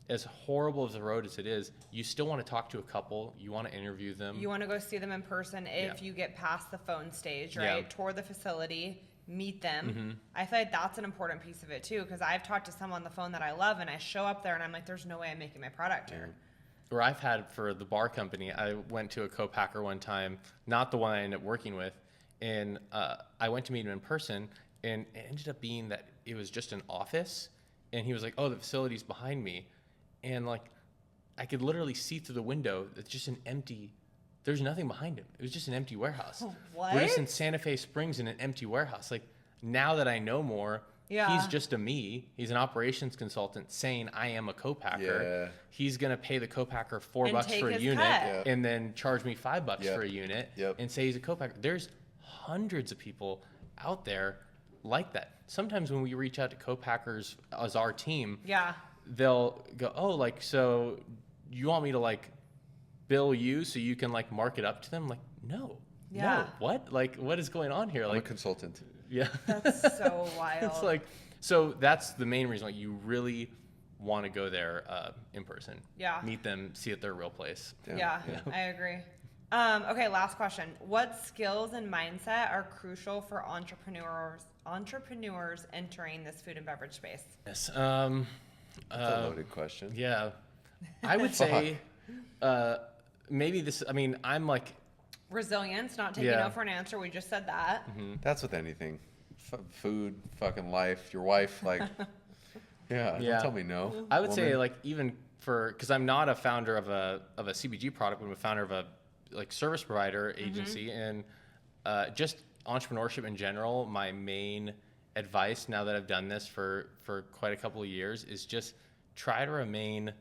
as horrible as the road as it is, you still want to talk to a couple. You want to interview them. You want to go see them in person if you get past the phone stage, right? Yeah. Tour the facility, meet them. I feel like that's an important piece of it too, because I've talked to someone on the phone that I love and I show up there and I'm like, there's no way I'm making my product here. Or I've had for the bar company, I went to a co-packer one time, not the one I ended up working with, and I went to meet him in person, and it ended up being that it was just an office, and he was like, oh, the facility's behind me, and like I could literally see through the window, it's just there's nothing behind him. It was just an empty warehouse. What? We're just in Santa Fe Springs in an empty warehouse. Like now that I know more, he's just he's an operations consultant saying I am a co-packer. Yeah. He's going to pay the co-packer $4 take for a his unit cut. and then charge me $5 for a unit and say he's a co-packer. There's hundreds of people out there like that. Sometimes when we reach out to co-packers as our team, they'll go, oh, like, so you want me to like bill you so you can like mark it up to them? Like, no, what? Like, what is going on here? I'm like a consultant. Yeah. That's so wild. It's like, so that's the main reason. Like, you really want to go there in person. Yeah. Meet them, see it their real place. Yeah, I agree. Okay, last question. What skills and mindset are crucial for entrepreneurs entering this food and beverage space? Yes. That's a loaded question. Yeah. I would say maybe this, I mean, I'm like, resilience, not taking no for an answer. We just said that. That's with anything. food, fucking life, your wife, like, yeah, Yeah. don't tell me no. I would say woman. like even because I'm not a founder of a CBG product, but I'm a founder of a like service provider agency, and just entrepreneurship in general. My main advice now that I've done this for quite a couple of years is just try to remain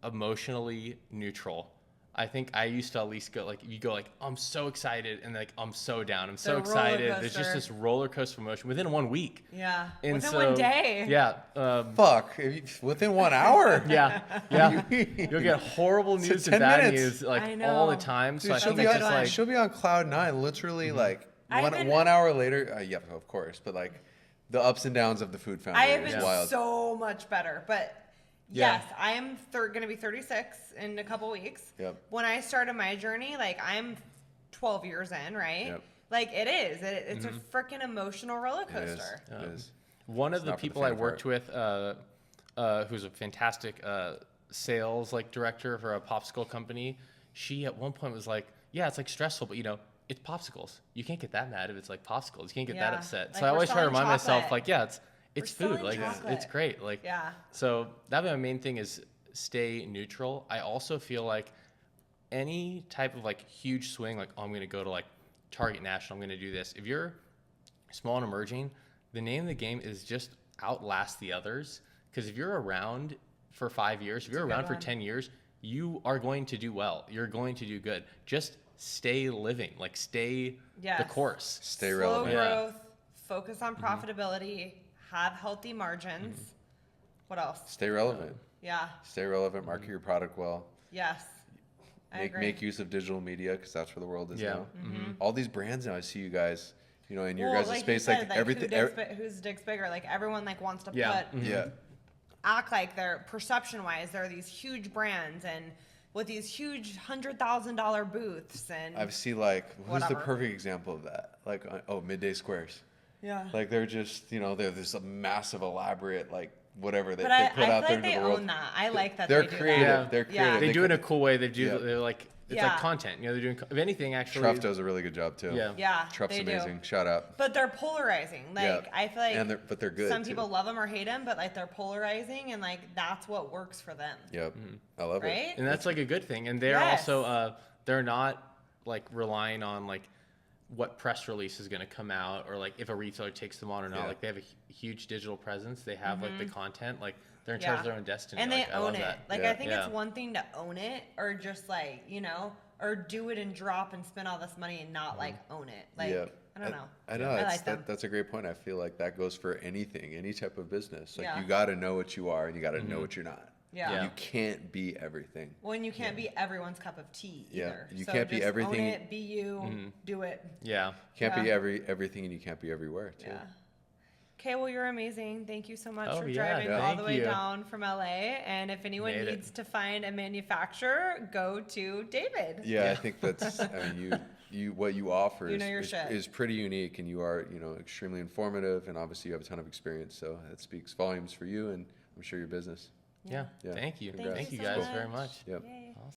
emotionally neutral. I think I used to at least go like, you go like, I'm so excited, and like, I'm so down. I'm so roller excited. There's just coaster. this roller coaster emotion within 1 week. Yeah. And Within so, 1 day. Yeah. Fuck, within 1 hour. Yeah. Yeah. You'll get horrible news and 10 bad minutes. news like I all the know. time. So Dude, I she'll think be it's on, just like, she'll be on cloud 9, literally like I've been- 1 hour later. Yeah, of course, but like the ups and downs of the food founder I have is been wild. so much better, but Yeah. yes, I am going to be 36 in a couple weeks. Yep. When I started my journey, like I'm 12 years in, right? Yep. Like it is. It's a freaking emotional roller It is. coaster. It is. one of It's the not for the people I faint of worked with, who's a fantastic sales like director for a popsicle company, she at one point was like, yeah, it's like stressful, but it's popsicles. You can't get that mad if it's like popsicles. You can't get that Yeah. upset. Like, So I we're always try to selling remind myself, chocolate. like, yeah, it's We're food. selling Like chocolate. it's great. Like Yeah. So that'd be my main thing is stay neutral. I also feel like any type of like huge swing, like, oh, I'm going to go to like Target National, I'm going to do this. If you're small and emerging, the name of the game is just outlast the others. Because if you're around for 5 years, if you're around for 10 years, you are going to do well. You're going to do good. Just stay living, like stay the Yes. course. Stay Slow relevant. Yeah. growth, focus on profitability, have healthy margins. What else? Stay relevant. Yeah. Stay relevant. Market your product well. Yes. I agree. Make use of digital media because that's where the world is Yeah. now. All these brands now, I see you guys, in your Well, guys' like you space, said, like everything. who's digs bigger? Like everyone like wants to Yeah. put Yeah. act like they're perception wise they're these huge brands and with these huge $100,000 booths and I see like who's the Whatever. perfect example of that? Like Midday Squares. yeah. Like they're just they're this massive elaborate like whatever they But I put feel out there like into they the world. own that. I like that They're they do creative. that. Yeah. They're Yeah. creative. They do it in a cool way. They do. Yeah. They're like it's Yeah. like content. They're doing. If anything, actually. Truff does a really good job too. Yeah. Yeah, Truff's they do. amazing. Shout out. But they're polarizing. Like Yeah. I feel like But they're good. some too. people love them or hate them, but like they're polarizing and like that's what works for them. Yep. I love Right? And that's like a good thing. And they're Yes. also they're not like relying on like what press release is going to come out or like if a retailer takes them on or not. Yeah. Like they have a huge digital presence. They have like the content. Like they're in charge of their own destiny. And like, they I love own it. that. Like Yeah. I think Yeah. it's one thing to own it or just like, or do it and drop and spend all this money and not like own it. Like Yeah. I don't know. I know. I like them. That's a great point. I feel like that goes for anything, any type of business. Like Yeah. you got to know what you are and you got to know what you're not. Yeah. Yeah. You can't be everything. When you can't be everyone's cup of tea Yeah. either. You So can't be just everything- Own it, be you, do it. Yeah. Can't be Yeah. everything and you can't be everywhere too. Yeah. Okay, well, you're amazing. Thank you so much Oh, for yeah, driving all thank the way you. down from LA. And if anyone Made it. needs to find a manufacturer, go to David. Yeah, I think that's. I mean, you what you offer You know your shit. is pretty unique, and you are extremely informative, and obviously you have a ton of experience. So that speaks volumes for you, and I'm sure your business. Yeah. Yeah. Thank you. Congrats. Thank you so guys much. very much. Yep. Yay.